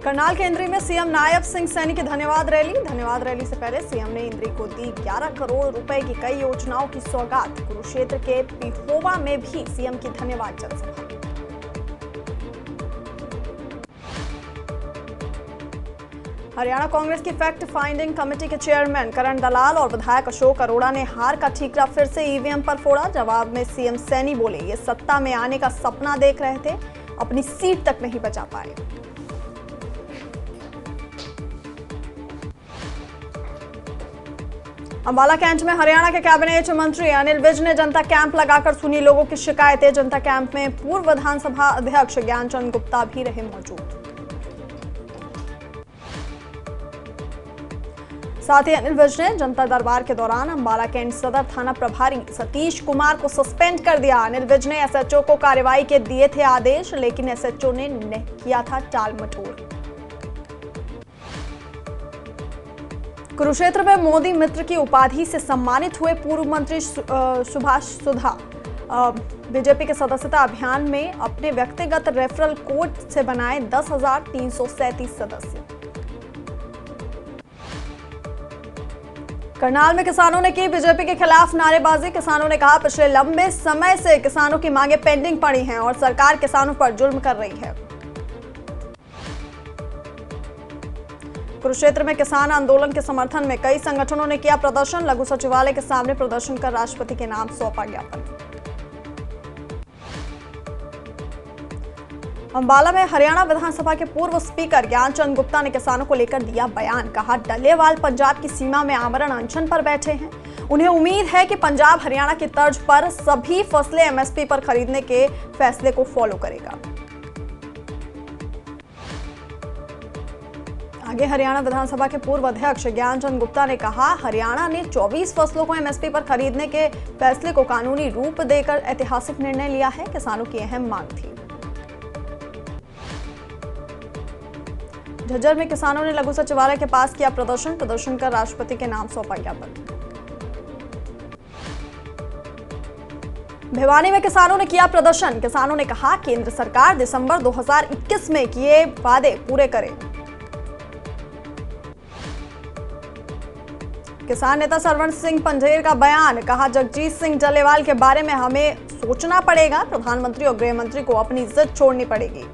करनाल के इंद्री में सीएम नायब सिंह सैनी की धन्यवाद रैली से पहले सीएम ने इंद्री को दी 11 करोड़ रुपए की कई योजनाओं की सौगात। कुरुक्षेत्र के पिहोवा में भी सीएम की धन्यवाद जनसभा। हरियाणा कांग्रेस की फैक्ट फाइंडिंग कमेटी के चेयरमैन करण दलाल और विधायक अशोक अरोड़ा ने हार का ठीकरा फिर से ईवीएम पर फोड़ा। जवाब में सीएम सैनी बोले, ये सत्ता में आने का सपना देख रहे थे, अपनी सीट तक नहीं बचा पाए। अंबाला कैंट में हरियाणा के कैबिनेट मंत्री अनिल विज ने जनता कैंप लगाकर सुनी लोगों की शिकायतें। जनता कैंप में पूर्व विधानसभा अध्यक्ष ज्ञानचंद गुप्ता भी रहे मौजूद। साथ ही अनिल विज ने जनता दरबार के दौरान अंबाला कैंट सदर थाना प्रभारी सतीश कुमार को सस्पेंड कर दिया। अनिल विज ने एसएचओ को कार्रवाई के दिए थे आदेश, लेकिन एसएचओ ने किया था टाल मटोल। कुरुक्षेत्र में मोदी मित्र की उपाधि से सम्मानित हुए पूर्व मंत्री सुभाष सुधा। बीजेपी के सदस्यता अभियान में अपने व्यक्तिगत रेफरल कोड से बनाए 10,337 सदस्य। करनाल में किसानों ने की बीजेपी के खिलाफ नारेबाजी। किसानों ने कहा, पिछले लंबे समय से किसानों की मांगें पेंडिंग पड़ी हैं और सरकार किसानों पर जुल्म कर रही है। कुरुक्षेत्र में किसान आंदोलन के समर्थन में कई संगठनों ने किया प्रदर्शन। लघु सचिवालय के सामने प्रदर्शन कर राष्ट्रपति के नाम सौंपा ज्ञापन। अंबाला में हरियाणा विधानसभा के पूर्व स्पीकर ज्ञानचंद गुप्ता ने किसानों को लेकर दिया बयान। कहा, डल्लेवाल पंजाब की सीमा में आमरण अनशन पर बैठे हैं। उन्हें उम्मीद है कि पंजाब हरियाणा की तर्ज पर सभी फसलें एमएसपी पर खरीदने के फैसले को फॉलो करेगा। आगे हरियाणा विधानसभा के पूर्व अध्यक्ष ज्ञानचंद गुप्ता ने कहा, हरियाणा ने 24 फसलों को एमएसपी पर खरीदने के फैसले को कानूनी रूप देकर ऐतिहासिक निर्णय लिया है। किसानों की अहम मांग थी। झज्जर में किसानों ने लघु सचिवालय के पास किया प्रदर्शन कर राष्ट्रपति के नाम सौंपा ज्ञापन। भिवानी में किसानों ने किया प्रदर्शन। किसानों ने कहा, केंद्र सरकार दिसंबर 2021 में किए वादे पूरे करे। किसान नेता सरवण सिंह पंजेर का बयान। कहा, जगजीत सिंह डल्लेवाल के बारे में हमें सोचना पड़ेगा। प्रधानमंत्री और गृह मंत्री को अपनी जिद छोड़नी पड़ेगी।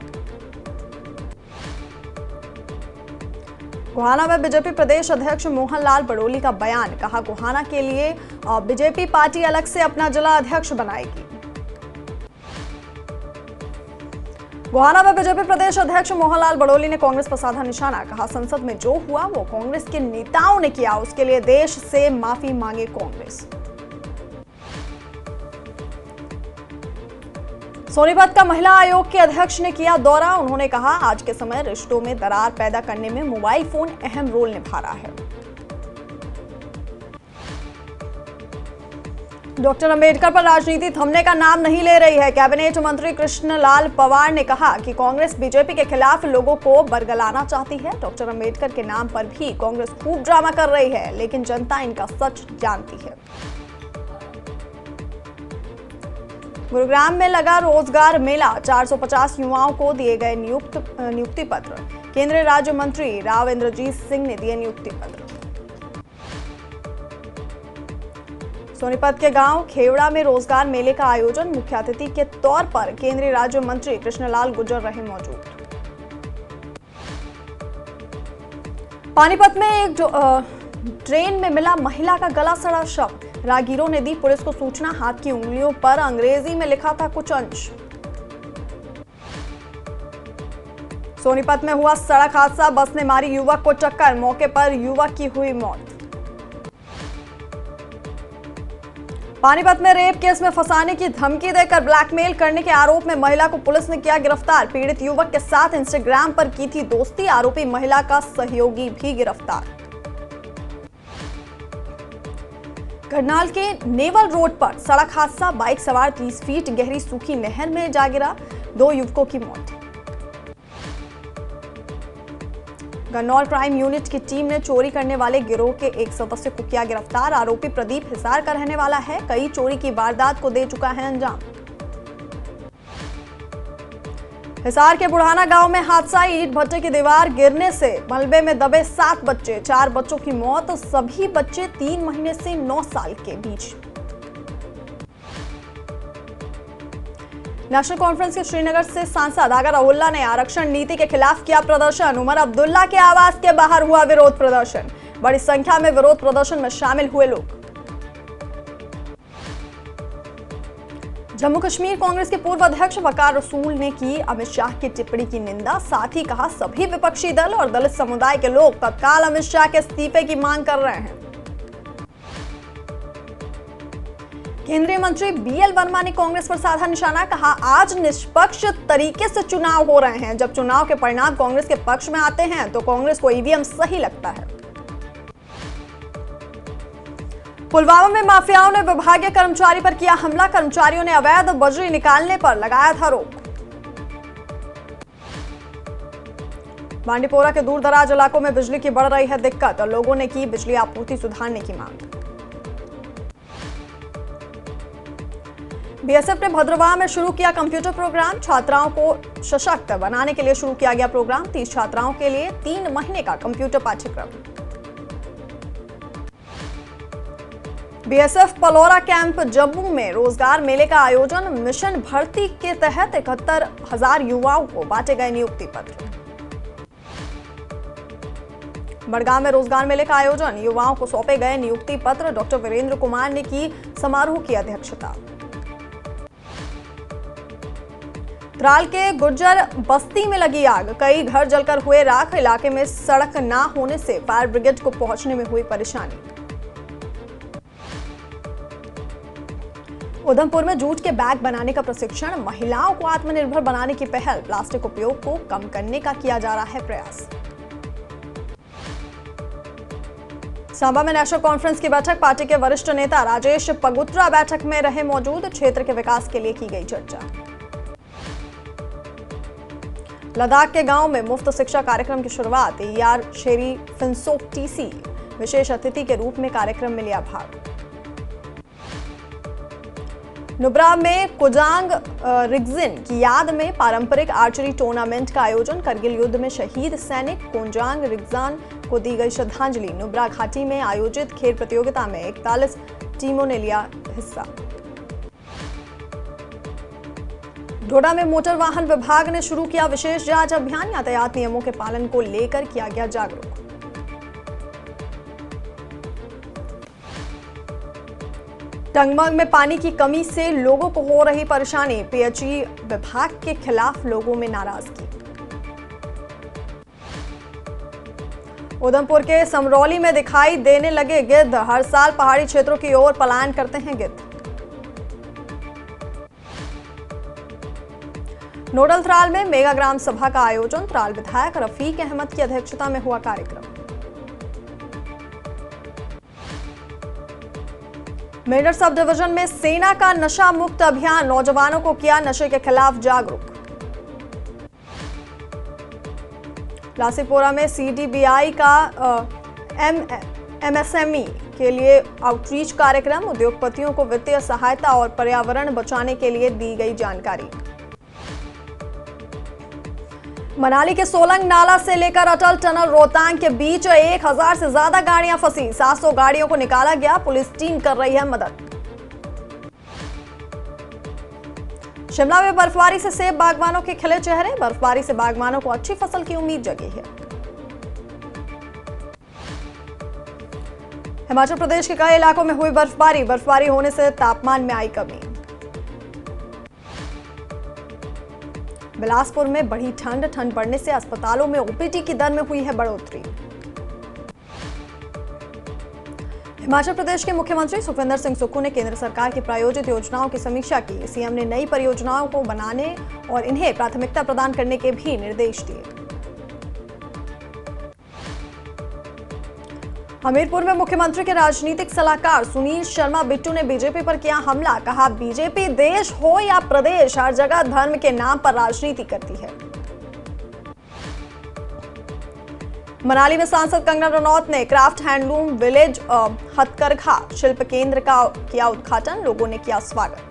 गोहाना में बीजेपी प्रदेश अध्यक्ष मोहन लाल बड़ोली का बयान। कहा, गोहाना के लिए बीजेपी पार्टी अलग से अपना जिला अध्यक्ष बनाएगी। गोहाना में बीजेपी प्रदेश अध्यक्ष मोहनलाल बड़ोली ने कांग्रेस पर साधा निशाना। कहा, संसद में जो हुआ वो कांग्रेस के नेताओं ने किया, उसके लिए देश से माफी मांगे कांग्रेस। सोनीपत का महिला आयोग के अध्यक्ष ने किया दौरा। उन्होंने कहा, आज के समय रिश्तों में दरार पैदा करने में मोबाइल फोन अहम रोल निभा रहा है। डॉक्टर अंबेडकर पर राजनीति थमने का नाम नहीं ले रही है। कैबिनेट मंत्री कृष्णलाल पंवार ने कहा कि कांग्रेस बीजेपी के खिलाफ लोगों को बरगलाना चाहती है। डॉक्टर अंबेडकर के नाम पर भी कांग्रेस खूब ड्रामा कर रही है, लेकिन जनता इनका सच जानती है। गुरुग्राम में लगा रोजगार मेला। 450 युवाओं को दिए गए नियुक्ति पत्र। केंद्रीय राज्य मंत्री राव इंद्रजीत सिंह ने दिए नियुक्ति पत्र। सोनीपत के गांव खेवड़ा में रोजगार मेले का आयोजन। मुख्य अतिथि के तौर पर केंद्रीय राज्य मंत्री कृष्णलाल गुर्जर रहे मौजूद। पानीपत में एक ट्रेन में मिला महिला का गला सड़ा शव। राहगीरों ने दी पुलिस को सूचना। हाथ की उंगलियों पर अंग्रेजी में लिखा था कुछ अंश। सोनीपत में हुआ सड़क हादसा। बस ने मारी युवक को टक्कर। मौके पर युवक की हुई मौत। पानीपत में रेप केस में फंसाने की धमकी देकर ब्लैकमेल करने के आरोप में महिला को पुलिस ने किया गिरफ्तार। पीड़ित युवक के साथ इंस्टाग्राम पर की थी दोस्ती। आरोपी महिला का सहयोगी भी गिरफ्तार। करनाल के नेवल रोड पर सड़क हादसा। बाइक सवार 30 फीट गहरी सूखी नहर में जा गिरा। 2 युवकों की मौत। गन्नौर क्राइम यूनिट की टीम ने चोरी करने वाले गिरोह के एक सदस्य को किया गिरफ्तार। आरोपी प्रदीप हिसार का रहने वाला है। कई चोरी की वारदात को दे चुका है अंजाम। हिसार के बुढ़ाना गांव में हादसा, ईंट भट्टे की दीवार गिरने से मलबे में दबे 7 बच्चे, 4 बच्चों की मौत, सभी बच्चे 3 महीने से 9 साल के बीच। नेशनल कॉन्फ्रेंस के श्रीनगर से सांसद आगा राहुल्ला ने आरक्षण नीति के खिलाफ किया प्रदर्शन। उमर अब्दुल्ला के आवास के बाहर हुआ विरोध प्रदर्शन, बड़ी संख्या में विरोध प्रदर्शन में शामिल हुए लोग। जम्मू कश्मीर कांग्रेस के पूर्व अध्यक्ष वकार रसूल ने की अमित शाह की टिप्पणी की निंदा, साथ ही कहा सभी विपक्षी दल और दलित समुदाय के लोग तत्काल अमित शाह के इस्तीफे की मांग कर रहे हैं। केंद्रीय मंत्री बीएल वर्मा ने कांग्रेस पर साधा निशाना, कहा आज निष्पक्ष तरीके से चुनाव हो रहे हैं, जब चुनाव के परिणाम कांग्रेस के पक्ष में आते हैं तो कांग्रेस को ईवीएम सही लगता है। पुलवामा में माफियाओं ने विभागीय कर्मचारी पर किया हमला, कर्मचारियों ने अवैध बजरी निकालने पर लगाया था रोक। बांडीपोरा के दूर दराज इलाकों में बिजली की बढ़ रही है दिक्कत और लोगों ने की बिजली आपूर्ति सुधारने की मांग। बीएसएफ ने भद्रवाह में शुरू किया कंप्यूटर प्रोग्राम, छात्राओं को सशक्त बनाने के लिए शुरू किया गया प्रोग्राम, 30 छात्राओं के लिए 3 महीने का कंप्यूटर पाठ्यक्रम। बीएसएफ पलौरा कैंप जम्मू में रोजगार मेले का आयोजन, मिशन भर्ती के तहत 71,000 युवाओं को बांटे गए नियुक्ति पत्र। बड़गांव में रोजगार मेले का आयोजन, युवाओं को सौंपे गए नियुक्ति पत्र, डॉक्टर वीरेंद्र कुमार ने की समारोह की अध्यक्षता। त्राल के गुर्जर बस्ती में लगी आग, कई घर जलकर हुए राख, इलाके में सड़क ना होने से फायर ब्रिगेड को पहुंचने में हुई परेशानी। उधमपुर में जूट के बैग बनाने का प्रशिक्षण, महिलाओं को आत्मनिर्भर बनाने की पहल, प्लास्टिक उपयोग को कम करने का किया जा रहा है प्रयास। सांबा में नेशनल कॉन्फ्रेंस की बैठक, पार्टी के वरिष्ठ नेता राजेश पगुत्रा बैठक में रहे मौजूद, क्षेत्र के विकास के लिए की गई चर्चा। लद्दाख के गांव में मुफ्त शिक्षा कार्यक्रम की शुरुआत, यार शेरी फिनसोक टीसी विशेष अतिथि के रूप में कार्यक्रम में लिया भाग। नुब्रा में कुजांग रिगजिन की याद में पारंपरिक आर्चरी टूर्नामेंट का आयोजन, करगिल युद्ध में शहीद सैनिक कुजांग रिगजान को दी गई श्रद्धांजलि। नुब्रा घाटी में आयोजित खेल प्रतियोगिता में 41 टीमों ने लिया हिस्सा। डोडा में मोटर वाहन विभाग ने शुरू किया विशेष जांच अभियान, यातायात नियमों के पालन को लेकर किया गया जागरूक। टंगमंग में पानी की कमी से लोगों को हो रही परेशानी, पीएचई विभाग के खिलाफ लोगों में नाराजगी। उधमपुर के समरौली में दिखाई देने लगे गिद्ध, हर साल पहाड़ी क्षेत्रों की ओर पलायन करते हैं गिद्ध। नोडल त्राल में मेगा ग्राम सभा का आयोजन, त्राल विधायक रफीक अहमद की अध्यक्षता में हुआ कार्यक्रम। मेडर सब डिवीजन में सेना का नशा मुक्त अभियान, नौजवानों को किया नशे के खिलाफ जागरूक। लासीपुरा में सीडीबीआई का एमएसएमई के लिए आउटरीच कार्यक्रम, उद्योगपतियों को वित्तीय सहायता और पर्यावरण बचाने के लिए दी गई जानकारी। मनाली के सोलंग नाला से लेकर अटल टनल रोहतांग के बीच 1000 से ज्यादा गाड़ियां फंसी, 700 गाड़ियों को निकाला गया, पुलिस टीम कर रही है मदद। शिमला में बर्फबारी से सेब बागवानों के खिले चेहरे, बर्फबारी से बागवानों को अच्छी फसल की उम्मीद जगी है। हिमाचल प्रदेश के कई इलाकों में हुई बर्फबारी, बर्फबारी होने से तापमान में आई कमी। बिलासपुर में बढ़ी ठंड बढ़ने से अस्पतालों में ओपीडी की दर में हुई है बढ़ोतरी। हिमाचल प्रदेश के मुख्यमंत्री सुखविंदर सिंह सुक्खू ने केंद्र सरकार की प्रायोजित योजनाओं की समीक्षा की। सीएम ने नई परियोजनाओं को बनाने और इन्हें प्राथमिकता प्रदान करने के भी निर्देश दिए। हमीरपुर में मुख्यमंत्री के राजनीतिक सलाहकार सुनील शर्मा बिट्टू ने बीजेपी पर किया हमला, कहा बीजेपी देश हो या प्रदेश, हर जगह धर्म के नाम पर राजनीति करती है। मनाली में सांसद कंगना रनौत ने क्राफ्ट हैंडलूम विलेज हथकरघा शिल्प केंद्र का किया उद्घाटन, लोगों ने किया स्वागत।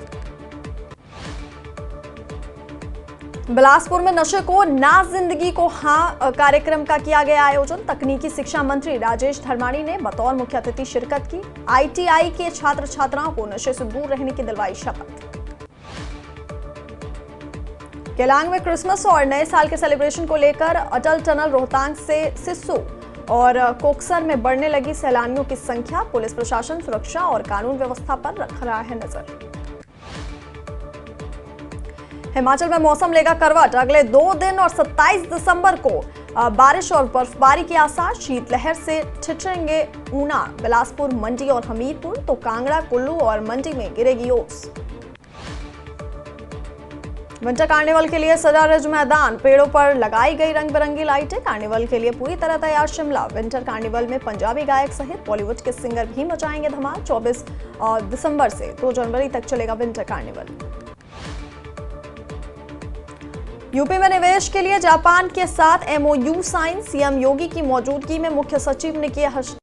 बिलासपुर में नशे को ना जिंदगी को हाँ कार्यक्रम का किया गया आयोजन। तकनीकी शिक्षा मंत्री राजेश धर्माणी ने बतौर मुख्य अतिथि शिरकत की। आईटीआई के छात्र छात्राओं को नशे से दूर रहने की दिलवाई शपथ। केलांग में क्रिसमस और नए साल के सेलिब्रेशन को लेकर अटल टनल रोहतांग से सिस्सू और कोकसर में बढ़ने लगी सैलानियों की संख्या। पुलिस प्रशासन सुरक्षा और कानून व्यवस्था पर रख रहा है नजर। हिमाचल में मौसम लेगा करवट। अगले 2 दिन और 27 दिसंबर को बारिश और बर्फबारी के आसार। शीतलहर से ठिठुरेंगे ऊना, बिलासपुर, मंडी और हमीरपुर, तो कांगड़ा, कुल्लू और मंडी में गिरेगी ओस। विंटर कार्निवल के लिए सजा रिज मैदान। पेड़ों पर लगाई गई रंग बिरंगी लाइटें। कार्निवल के लिए पूरी तरह तैयार शिमला। विंटर कार्निवल में पंजाबी गायक सहित बॉलीवुड के सिंगर भी मचाएंगे धमाल। 24 दिसंबर से 2 जनवरी तक चलेगा विंटर कार्निवल। यूपी में निवेश के लिए जापान के साथ एमओयू साइन। सीएम योगी की मौजूदगी में मुख्य सचिव ने किया